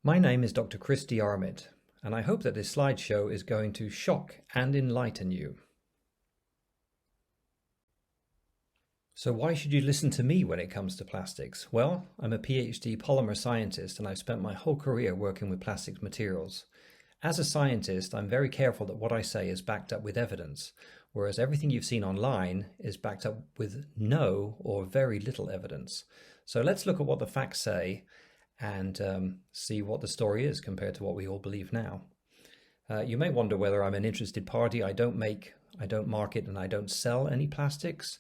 My name is Dr. Chris DeArmitt, and I hope that this slideshow is going to shock and enlighten you. So why should you listen to me when it comes to plastics? Well, I'm a PhD polymer scientist and I've spent my whole career working with plastics materials. As a scientist, I'm very careful that what I say is backed up with evidence, whereas everything you've seen online is backed up with no or very little evidence. So let's look at what the facts say and see what the story is compared to what we all believe now. You may wonder whether I'm an interested party. I don't market, and I don't sell any plastics.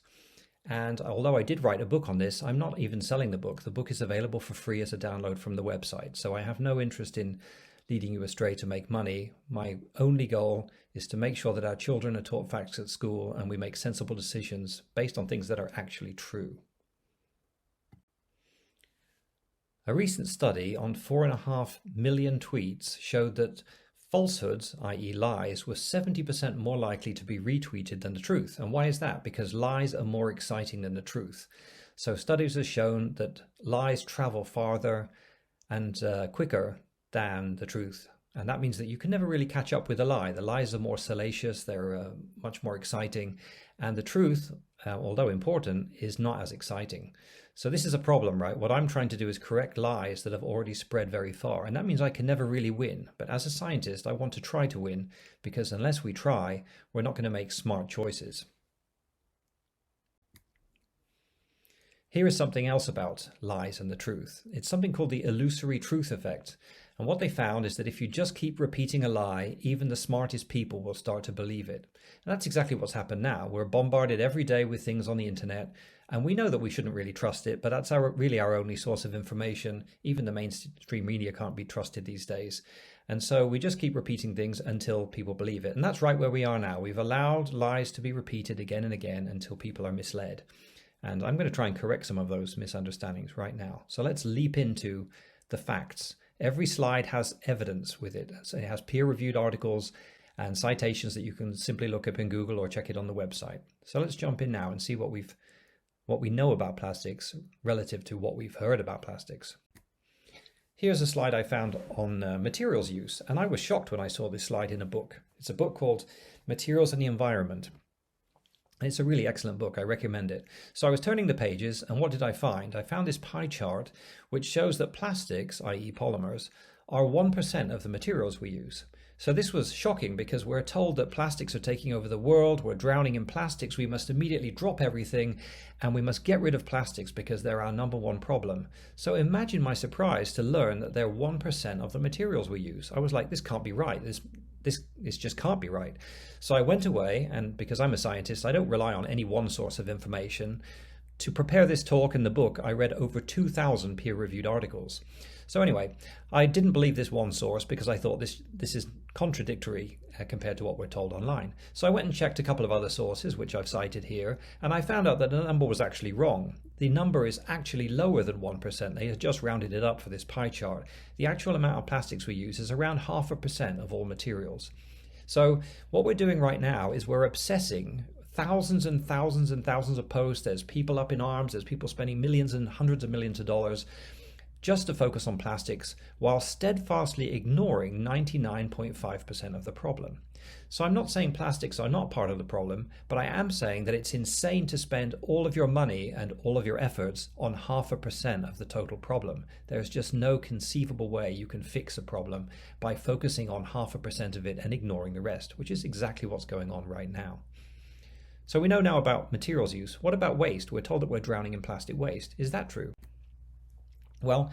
And although I did write a book on this, I'm not even selling the book. The book is available for free as a download from the website. So I have no interest in leading you astray to make money. My only goal is to make sure that our children are taught facts at school and we make sensible decisions based on things that are actually true. A recent study on 4.5 million tweets showed that falsehoods, i.e. lies, were 70% more likely to be retweeted than the truth. And why is that? Because lies are more exciting than the truth. So studies have shown that lies travel farther and quicker than the truth. And that means that you can never really catch up with a lie. The lies are more salacious, they're much more exciting. And the truth, although important, is not as exciting. So this is a problem, right? What I'm trying to do is correct lies that have already spread very far. And that means I can never really win. But as a scientist, I want to try to win, because unless we try, we're not going to make smart choices. Here is something else about lies and the truth. It's something called the illusory truth effect. And what they found is that if you just keep repeating a lie, even the smartest people will start to believe it. And that's exactly what's happened now. We're bombarded every day with things on the internet, and we know that we shouldn't really trust it, but that's really our only source of information. Even the mainstream media can't be trusted these days. And so we just keep repeating things until people believe it. And that's right where we are now. We've allowed lies to be repeated again and again until people are misled. And I'm going to try and correct some of those misunderstandings right now. So let's leap into the facts. Every slide has evidence with it. So it has peer-reviewed articles and citations that you can simply look up in Google or check it on the website. So let's jump in now and see what we know about plastics relative to what we've heard about plastics. Here's a slide I found on materials use, and I was shocked when I saw this slide in a book. It's a book called Materials and the Environment. It's a really excellent book. I recommend it. So I was turning the pages, and what did I find? I found this pie chart which shows that plastics, i.e. polymers, are 1% of the materials we use. So this was shocking because we're told that plastics are taking over the world, we're drowning in plastics, we must immediately drop everything, and we must get rid of plastics because they're our #1 problem. So imagine my surprise to learn that they're 1% of the materials we use. I was like, this can't be right. This just can't be right. So I went away, and because I'm a scientist, I don't rely on any one source of information. To prepare this talk and the book, I read over 2,000 peer-reviewed articles. So anyway, I didn't believe this one source because I thought this is contradictory compared to what we're told online. So I went and checked a couple of other sources, which I've cited here, and I found out that the number was actually wrong. The number is actually lower than 1%. They had just rounded it up for this pie chart. The actual amount of plastics we use is around 0.5% of all materials. So what we're doing right now is we're obsessing thousands and thousands and thousands of posts. There's people up in arms. There's people spending millions and hundreds of millions of dollars just to focus on plastics while steadfastly ignoring 99.5% of the problem. So I'm not saying plastics are not part of the problem, but I am saying that it's insane to spend all of your money and all of your efforts on 0.5% of the total problem. There's just no conceivable way you can fix a problem by focusing on 0.5% of it and ignoring the rest, which is exactly what's going on right now. So we know now about materials use. What about waste? We're told that we're drowning in plastic waste. Is that true? Well,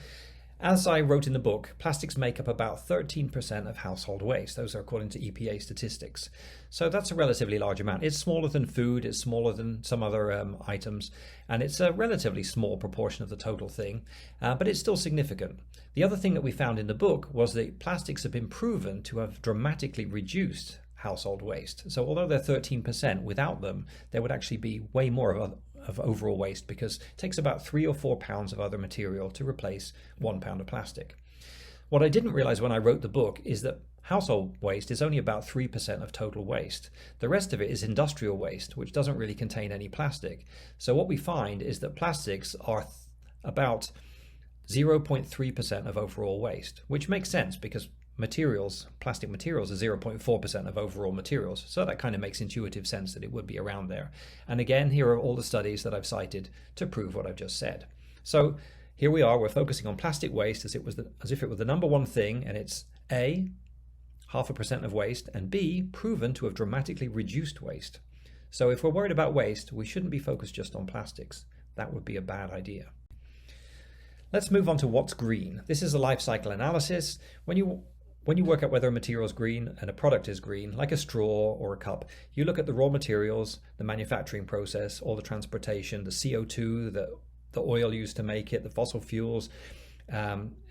as I wrote in the book, plastics make up about 13% of household waste. Those are according to EPA statistics. So that's a relatively large amount. It's smaller than food, it's smaller than some other items, and it's a relatively small proportion of the total thing, but it's still significant. The other thing that we found in the book was that plastics have been proven to have dramatically reduced household waste. So although they're 13%, without them, there would actually be way more of overall waste, because it takes about 3 or 4 pounds of other material to replace 1 pound of plastic. What I didn't realize when I wrote the book is that household waste is only about 3% of total waste. The rest of it is industrial waste, which doesn't really contain any plastic. So what we find is that plastics are about 0.3% of overall waste, which makes sense because plastic materials are 0.4% of overall materials. So that kind of makes intuitive sense that it would be around there. And again, here are all the studies that I've cited to prove what I've just said. So here we are, we're focusing on plastic waste as if it were the number one thing, and it's A, 0.5% of waste, and B, proven to have dramatically reduced waste. So if we're worried about waste, we shouldn't be focused just on plastics. That would be a bad idea. Let's move on to what's green. This is a life cycle analysis. When you work out whether a material is green and a product is green, like a straw or a cup, you look at the raw materials, the manufacturing process, all the transportation, the CO2, the oil used to make it, the fossil fuels,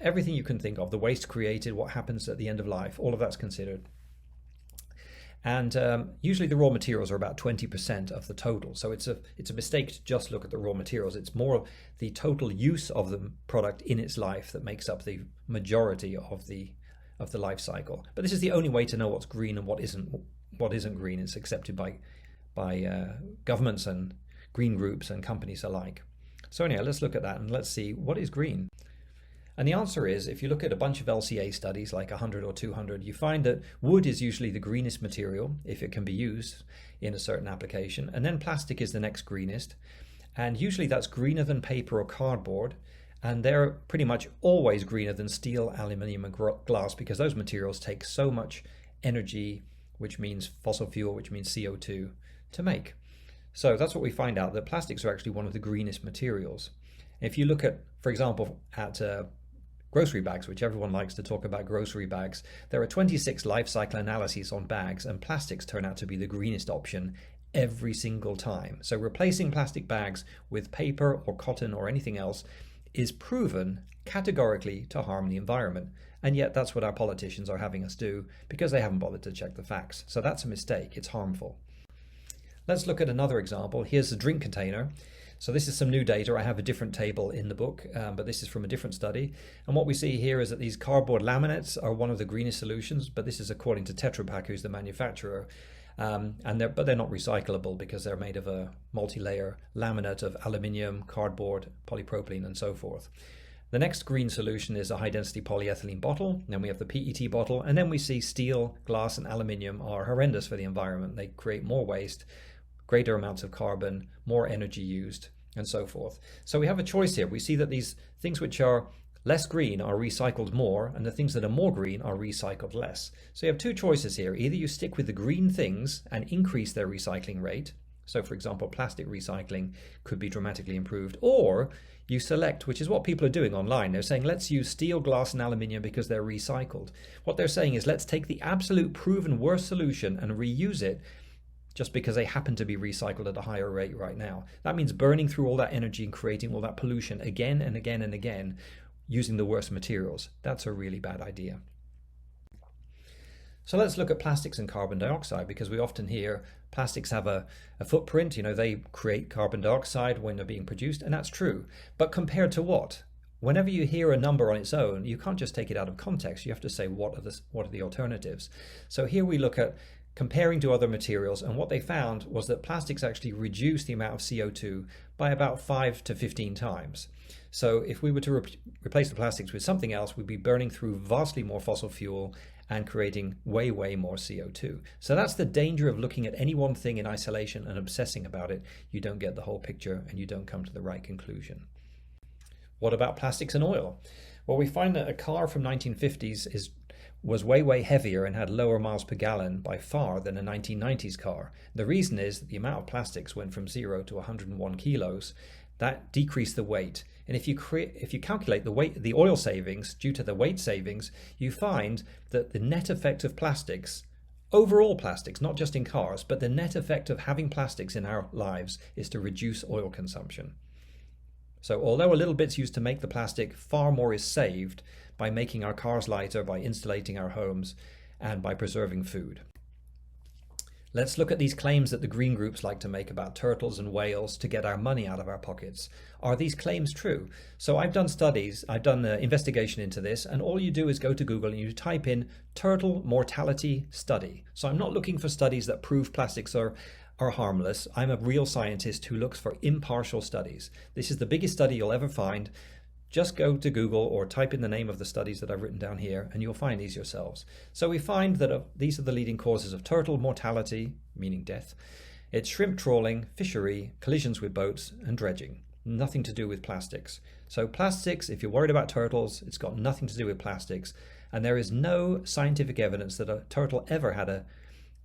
everything you can think of, the waste created, what happens at the end of life, all of that's considered. And usually the raw materials are about 20% of the total. So it's a mistake to just look at the raw materials. It's more the total use of the product in its life that makes up the majority of the life cycle. But this is the only way to know what's green and what isn't green. It's accepted by governments and green groups and companies alike. So anyway, let's look at that and let's see what is green. And the answer is, if you look at a bunch of LCA studies, like 100 or 200, you find that wood is usually the greenest material if it can be used in a certain application. And then plastic is the next greenest. And usually that's greener than paper or cardboard. And they're pretty much always greener than steel, aluminium, and glass, because those materials take so much energy, which means fossil fuel, which means CO2, to make. So that's what we find out, that plastics are actually one of the greenest materials. If you look at, for example, at grocery bags, which everyone likes to talk about grocery bags, there are 26 life cycle analyses on bags, and plastics turn out to be the greenest option every single time. So replacing plastic bags with paper or cotton or anything else is proven categorically to harm the environment. And yet that's what our politicians are having us do because they haven't bothered to check the facts. So that's a mistake. It's harmful. Let's look at another example. Here's a drink container. So this is some new data. I have a different table in the book, but this is from a different study. And what we see here is that these cardboard laminates are one of the greenest solutions, but this is according to Tetra Pak, who's the manufacturer. But they're not recyclable because they're made of a multi-layer laminate of aluminium, cardboard, polypropylene, and so forth. The next green solution is a high-density polyethylene bottle. Then we have the PET bottle, and then we see steel, glass, and aluminium are horrendous for the environment. They create more waste, greater amounts of carbon, more energy used, and so forth. So we have a choice here. We see that these things which are less green are recycled more, and the things that are more green are recycled less. So you have two choices here. Either you stick with the green things and increase their recycling rate. So for example, plastic recycling could be dramatically improved, or you select, which is what people are doing online. They're saying, let's use steel, glass, and aluminium because they're recycled. What they're saying is, let's take the absolute proven worst solution and reuse it just because they happen to be recycled at a higher rate right now. That means burning through all that energy and creating all that pollution again and again and again using the worst materials. That's a really bad idea. So let's look at plastics and carbon dioxide, because we often hear plastics have a footprint. You know, they create carbon dioxide when they're being produced, and that's true. But compared to what? Whenever you hear a number on its own, you can't just take it out of context. You have to say, what are the alternatives? So here we look at comparing to other materials, and what they found was that plastics actually reduce the amount of CO2 by about 5 to 15 times. So if we were to replace the plastics with something else, we'd be burning through vastly more fossil fuel and creating way, way more CO2. So that's the danger of looking at any one thing in isolation and obsessing about it. You don't get the whole picture and you don't come to the right conclusion. What about plastics and oil? Well, we find that a car from 1950s was way, way heavier and had lower miles per gallon by far than a 1990s car. The reason is that the amount of plastics went from 0 to 101 kilos. That decreased the weight. And if you calculate the oil savings due to the weight savings, you find that the net effect of plastics, overall plastics, not just in cars, but the net effect of having plastics in our lives is to reduce oil consumption. So although a little bit's used to make the plastic, far more is saved by making our cars lighter, by insulating our homes, and by preserving food. Let's look at these claims that the green groups like to make about turtles and whales to get our money out of our pockets. Are these claims true? So I've done studies, I've done an investigation into this, and all you do is go to Google and you type in turtle mortality study. So I'm not looking for studies that prove plastics are harmless. I'm a real scientist who looks for impartial studies. This is the biggest study you'll ever find. Just go to Google or type in the name of the studies that I've written down here and you'll find these yourselves. So we find that these are the leading causes of turtle mortality, meaning death. It's shrimp trawling, fishery, collisions with boats, and dredging. Nothing to do with plastics. So plastics, if you're worried about turtles, it's got nothing to do with plastics. And there is no scientific evidence that a turtle ever had a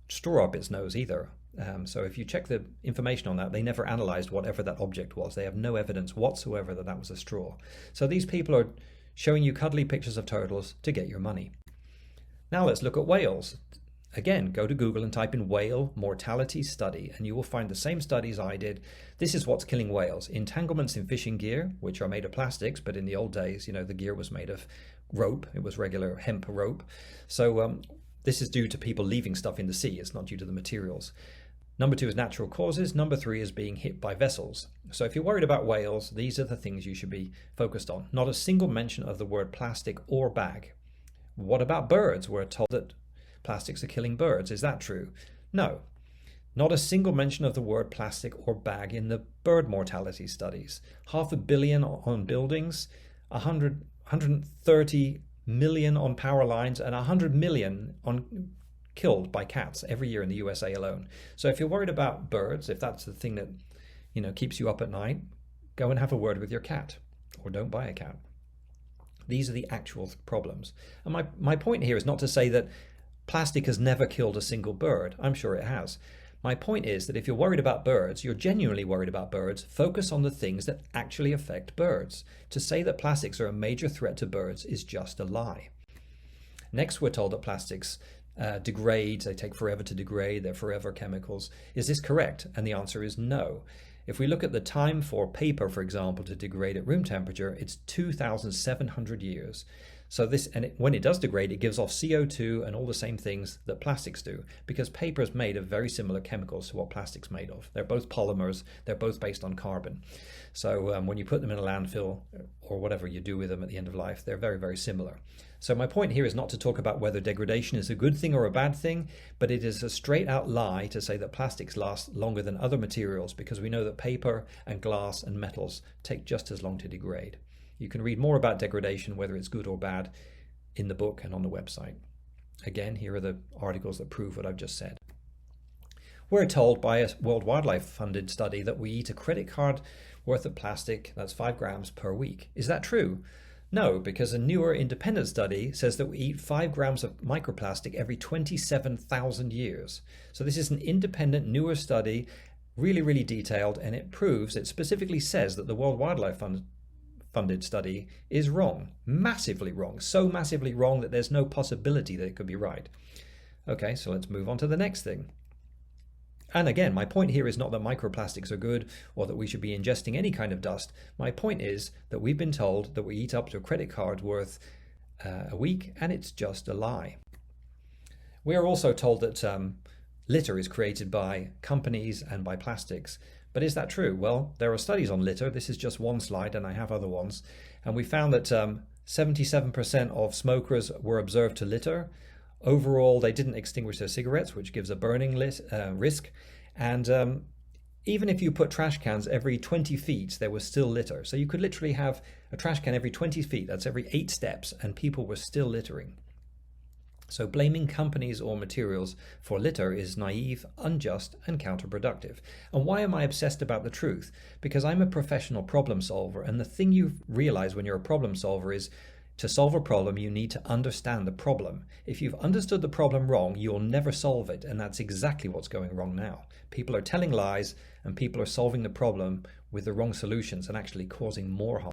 straw up its nose either. So if you check the information on that, they never analyzed whatever that object was. They have no evidence whatsoever that that was a straw. So these people are showing you cuddly pictures of turtles to get your money. Now let's look at whales. Again, go to Google and type in whale mortality study, and you will find the same studies I did. This is what's killing whales. Entanglements in fishing gear, which are made of plastics, but in the old days, the gear was made of rope. It was regular hemp rope. So this is due to people leaving stuff in the sea. It's not due to the materials. Number 2 is natural causes. Number 3 is being hit by vessels. So if you're worried about whales, these are the things you should be focused on. Not a single mention of the word plastic or bag. What about birds? We're told that plastics are killing birds. Is that true? No. Not a single mention of the word plastic or bag in the bird mortality studies. 500 million on buildings, 130 million on power lines, and 100 million on killed by cats every year in the USA alone. So if you're worried about birds, if that's the thing that keeps you up at night, go and have a word with your cat, or don't buy a cat. These are the actual problems. And my point here is not to say that plastic has never killed a single bird. I'm sure it has. My point is that if you're worried about birds, you're genuinely worried about birds, focus on the things that actually affect birds. To say that plastics are a major threat to birds is just a lie. Next, we're told that plastics degrade, they take forever to degrade, they're forever chemicals. Is this correct? And the answer is no. If we look at the time for paper, for example, to degrade at room temperature, it's 2,700 years. So when it does degrade, it gives off CO2 and all the same things that plastics do, because paper is made of very similar chemicals to what plastic's made of. They're both polymers, they're both based on carbon. So when you put them in a landfill or whatever you do with them at the end of life, they're very, very similar. So my point here is not to talk about whether degradation is a good thing or a bad thing, but it is a straight out lie to say that plastics last longer than other materials, because we know that paper and glass and metals take just as long to degrade. You can read more about degradation, whether it's good or bad, in the book and on the website. Again, here are the articles that prove what I've just said. We're told by a World Wildlife funded study that we eat a credit card worth of plastic, that's 5 grams per week. Is that true? No, because a newer independent study says that we eat 5 grams of microplastic every 27,000 years. So this is an independent, newer study, really, really detailed, and it specifically says that the World Wildlife funded study is wrong, massively wrong, so massively wrong that there's no possibility that it could be right. Okay, so let's move on to the next thing. And again, my point here is not that microplastics are good or that we should be ingesting any kind of dust. My point is that we've been told that we eat up to a credit card worth a week, and it's just a lie. We are also told that litter is created by companies and by plastics. But is that true? Well, there are studies on litter. This is just one slide, and I have other ones. And we found that 77% of smokers were observed to litter. Overall, they didn't extinguish their cigarettes, which gives a burning risk. And even if you put trash cans every 20 feet, there was still litter. So you could literally have a trash can every 20 feet. That's every 8 steps, and people were still littering. So blaming companies or materials for litter is naive, unjust, and counterproductive. And why am I obsessed about the truth? Because I'm a professional problem solver, and the thing you realize when you're a problem solver is to solve a problem, you need to understand the problem. If you've understood the problem wrong, you'll never solve it, and that's exactly what's going wrong now. People are telling lies, and people are solving the problem with the wrong solutions and actually causing more harm.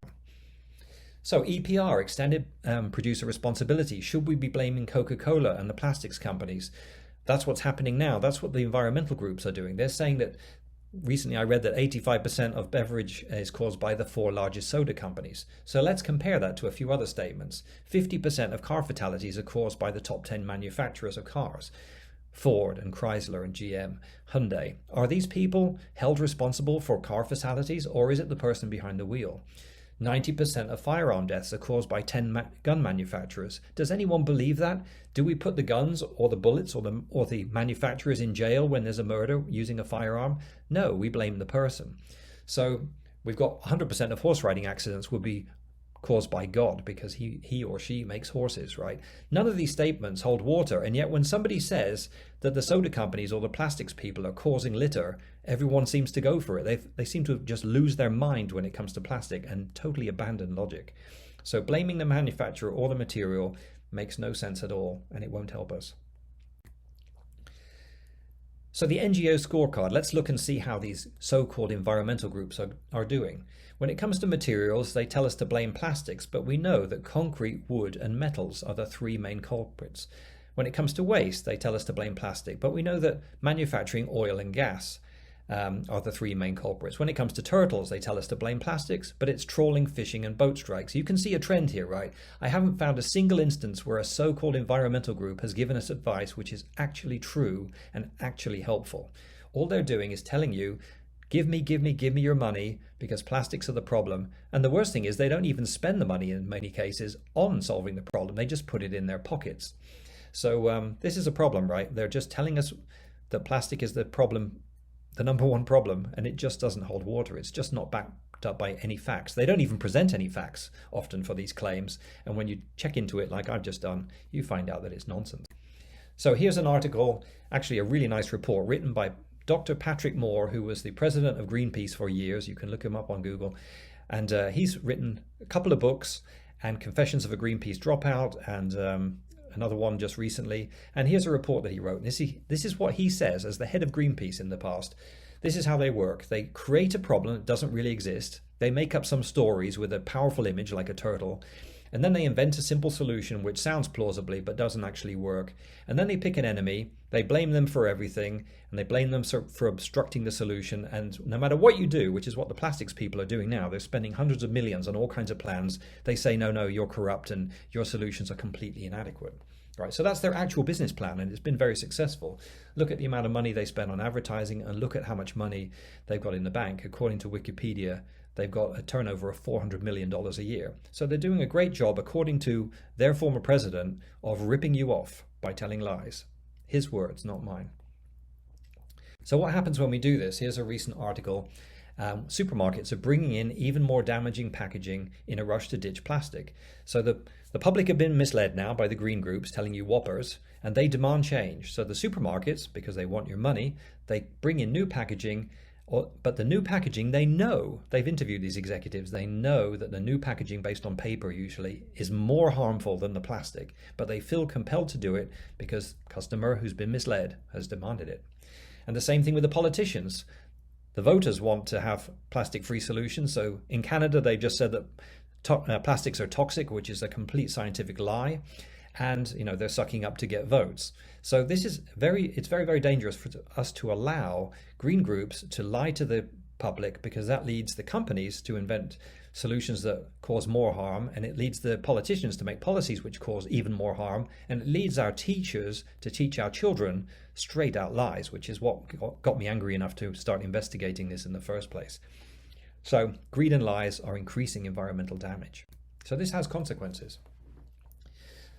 So EPR, extended producer responsibility. Should we be blaming Coca-Cola and the plastics companies? That's what's happening now. That's what the environmental groups are doing. They're saying that, recently I read that 85% of beverage is caused by the 4 largest soda companies. So let's compare that to a few other statements. 50% of car fatalities are caused by the top 10 manufacturers of cars. Ford and Chrysler and GM, Hyundai. Are these people held responsible for car fatalities, or is it the person behind the wheel? 90% of firearm deaths are caused by 10 gun manufacturers. Does anyone believe that? Do we put the guns or the bullets or the manufacturers in jail when there's a murder using a firearm? No, we blame the person. So we've got 100% of horse riding accidents would be caused by God because he or she makes horses, right? None of these statements hold water. And yet when somebody says that the soda companies or the plastics people are causing litter, everyone seems to go for it. They seem to just lose their mind when it comes to plastic and totally abandon logic. So blaming the manufacturer or the material makes no sense at all, and it won't help us. So the NGO Scorecard, let's look and see how these so-called environmental groups are doing. When it comes to materials, they tell us to blame plastics, but we know that concrete, wood and metals are the three main culprits. When it comes to waste, they tell us to blame plastic, but we know that manufacturing, oil and gas are the three main culprits. When it comes to turtles, they tell us to blame plastics, but it's trawling, fishing and boat strikes. You can see a trend here, right? I haven't found a single instance where a so-called environmental group has given us advice which is actually true and actually helpful. All they're doing is telling you, give me your money because plastics are the problem. And the worst thing is they don't even spend the money in many cases on solving the problem. They just put it in their pockets. So this is a problem, right? They're just telling us that plastic is the problem, the number one problem, and it just doesn't hold water. It's just not backed up by any facts. They don't even present any facts often for these claims. And when you check into it, like I've just done, you find out that it's nonsense. So here's an article, actually a really nice report written by Dr. Patrick Moore, who was the president of Greenpeace for years. You can look him up on Google. And he's written a couple of books, and Confessions of a Greenpeace Dropout, and another one just recently. And here's a report that he wrote. This is what he says as the head of Greenpeace in the past. This is how they work. They create a problem that doesn't really exist. They make up some stories with a powerful image like a turtle. And then they invent a simple solution which sounds plausibly but doesn't actually work. And then they pick an enemy, they blame them for everything, and they blame them for obstructing the solution. And no matter what you do, which is what the plastics people are doing now, they're spending hundreds of millions on all kinds of plans. They say, no, you're corrupt and your solutions are completely inadequate. Right, so that's their actual business plan, and it's been very successful. Look at the amount of money they spend on advertising and look at how much money they've got in the bank. According to Wikipedia, they've got a turnover of $400 million a year. So they're doing a great job, according to their former president, of ripping you off by telling lies. His words, not mine. So what happens when we do this? Here's a recent article. Supermarkets are bringing in even more damaging packaging in a rush to ditch plastic. So the public have been misled now by the green groups telling you whoppers, and they demand change. So the supermarkets, because they want your money, they bring in new packaging. But the new packaging, they know, they've interviewed these executives, they know that the new packaging based on paper usually is more harmful than the plastic, but they feel compelled to do it because customer who's been misled has demanded it. And the same thing with the politicians. The voters want to have plastic-free solutions. So in Canada, they've just said that plastics are toxic, which is a complete scientific lie. And they're sucking up to get votes. So this is it's very, very dangerous for us to allow green groups to lie to the public, because that leads the companies to invent solutions that cause more harm, and it leads the politicians to make policies which cause even more harm, and it leads our teachers to teach our children straight out lies, which is what got me angry enough to start investigating this in the first place. So greed and lies are increasing environmental damage. So this has consequences.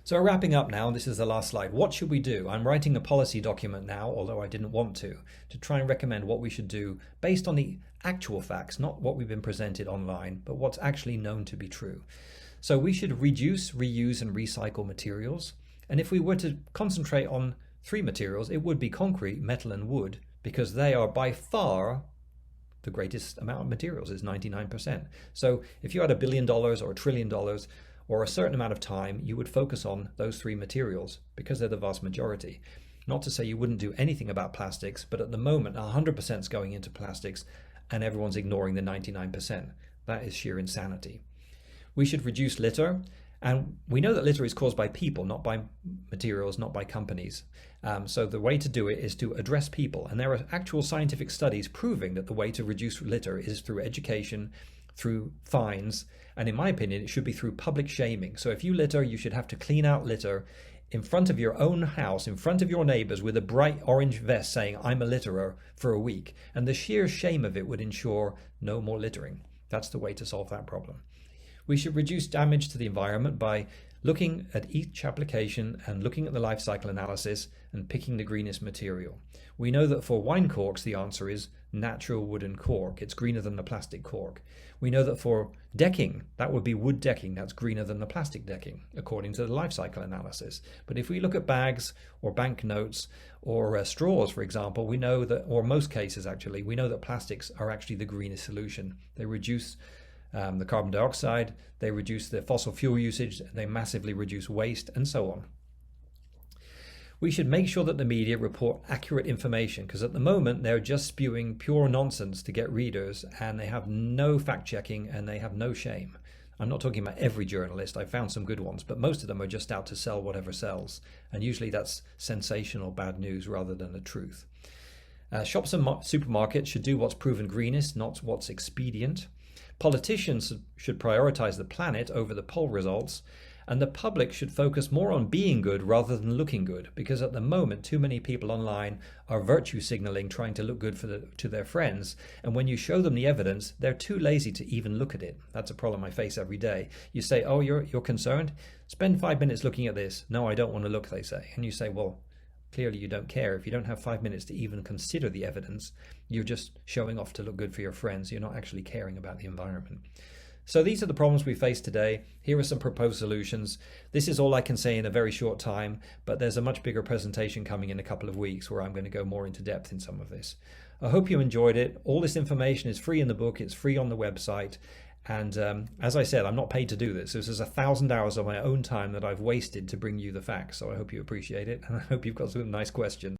So wrapping up now, this is the last slide. What should we do? I'm writing a policy document now, although I didn't want to try and recommend what we should do based on the actual facts, not what we've been presented online, but what's actually known to be true. So we should reduce, reuse and recycle materials. And if we were to concentrate on three materials, it would be concrete, metal and wood, because they are by far the greatest amount of materials, is 99%. So if you had $1 billion or $1 trillion, or a certain amount of time, you would focus on those three materials because they're the vast majority. Not to say you wouldn't do anything about plastics, but at the moment 100% is going into plastics and everyone's ignoring the 99%. That is sheer insanity. We should reduce litter, and we know that litter is caused by people, not by materials, not by companies. So the way to do it is to address people, and there are actual scientific studies proving that the way to reduce litter is through education, through fines, and in my opinion, it should be through public shaming. So if you litter, you should have to clean out litter in front of your own house, in front of your neighbors, with a bright orange vest saying, I'm a litterer, for a week. And the sheer shame of it would ensure no more littering. That's the way to solve that problem. We should reduce damage to the environment by looking at each application and looking at the life cycle analysis and picking the greenest material. We know that for wine corks, the answer is natural wooden cork. It's greener than the plastic cork. We know that for decking, that would be wood decking. That's greener than the plastic decking, according to the life cycle analysis. But if we look at bags or banknotes or straws, for example, we know that, or most cases actually, we know that plastics are actually the greenest solution. They reduce the carbon dioxide, they reduce the fossil fuel usage, they massively reduce waste, and so on. We should make sure that the media report accurate information, because at the moment they're just spewing pure nonsense to get readers, and they have no fact checking and they have no shame. I'm not talking about every journalist. I found some good ones, but most of them are just out to sell whatever sells, and usually that's sensational bad news rather than the truth. Shops and supermarkets should do what's proven greenest, not what's expedient. Politicians should prioritize the planet over the poll results, and the public should focus more on being good rather than looking good, because at the moment too many people online are virtue signaling, trying to look good to their friends, and when you show them the evidence, they're too lazy to even look at it. That's a problem I face every day. You say, oh, you're concerned? Spend 5 minutes looking at this. No, I don't want to look, they say. And you say, well, clearly you don't care. If you don't have 5 minutes to even consider the evidence, you're just showing off to look good for your friends. You're not actually caring about the environment. So these are the problems we face today. Here are some proposed solutions. This is all I can say in a very short time, but there's a much bigger presentation coming in a couple of weeks where I'm going to go more into depth in some of this. I hope you enjoyed it. All this information is free in the book. It's free on the website. And as I said, I'm not paid to do this. This is 1,000 hours of my own time that I've wasted to bring you the facts. So I hope you appreciate it, and I hope you've got some nice questions.